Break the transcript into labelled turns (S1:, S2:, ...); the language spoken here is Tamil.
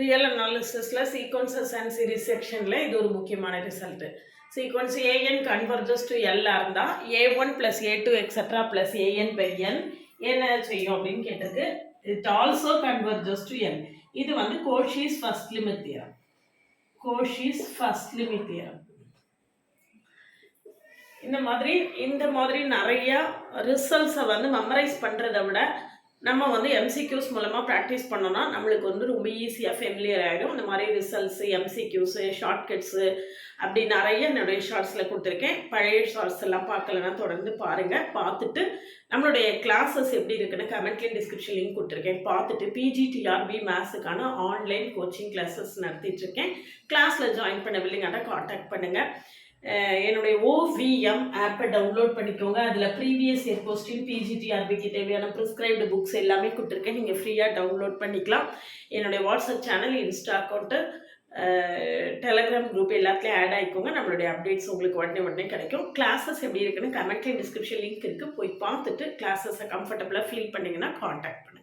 S1: ரியல் அனாலிசிஸில் சீக்வன்சஸ் அண்ட் சீரிஸ் செக்ஷனில் இது ஒரு முக்கியமான result. Sequence AN converges to எல்லாக இருந்தால் A1 + A2 extra plus AN by N என்ன செய்யும் அப்படின்னு கேட்டதுக்கு it also converges to N. இது வந்து Cauchy's first limit theorem. Cauchy's first limit theorem. இந்த மாதிரி நிறைய ரிசல்ட்ஸை வந்து மெமரைஸ் பண்ணுறதை விட நம்ம வந்து எம்சிக்யூஸ் மூலமாக ப்ராக்டிஸ் பண்ணோன்னா நம்மளுக்கு வந்து ரொம்ப ஈஸியாக ஃபெமிலியர் ஆகிடும். இந்த மாதிரி ரிசல்ட்ஸு, எம்சிக்யூஸு, ஷார்ட்கட்ஸு அப்படி நிறைய என்னுடைய ஷார்ட்ஸில் கொடுத்துருக்கேன். பழைய ஷார்ட்ஸ் எல்லாம் பார்க்கலன்னா தொடர்ந்து பாருங்கள். பார்த்துட்டு நம்மளுடைய கிளாஸஸ் எப்படி இருக்குன்னு கமெண்ட்லேயும் டிஸ்கிரிப்ஷன் லிங்க் கொடுத்துருக்கேன். பார்த்துட்டு PGTRB மேத்ஸுக்கான ஆன்லைன் கோச்சிங் கிளாஸஸ் நடத்திட்டுருக்கேன். கிளாஸில் ஜாயின் பண்ணவில்லைங்கன்னா காண்டாக்ட் பண்ணுங்கள். என்னுடைய OVM ஆப்பை டவுன்லோட் பண்ணிக்கோங்க. அதில் ப்ரீவியஸ் இயர் கொஸ்டின், PGTRBக்கு தேவையான ப்ரிஸ்கிரைப்டு புக்ஸ் எல்லாமே கொடுத்துருக்கேன். நீங்கள் ஃப்ரீயாக டவுன்லோட் பண்ணிக்கலாம். என்னுடைய WhatsApp channel, Insta account, Telegram group எல்லாத்துலேயும் ஆட் ஆகிக்கோங்க. நம்மளுடைய அப்டேட்ஸ் உங்களுக்கு உடனே கிடைக்கும். கிளாஸஸ் எப்படி இருக்குன்னு கமெண்ட்லேயும் டிஸ்கிரிப்ஷன் லிங்க் இருக்குது. போய் பார்த்துட்டு கிளாஸஸை கம்ஃபர்டபுளாக ஃபீல் பண்ணிங்கன்னா காண்டாக்ட் பண்ணுங்கள்.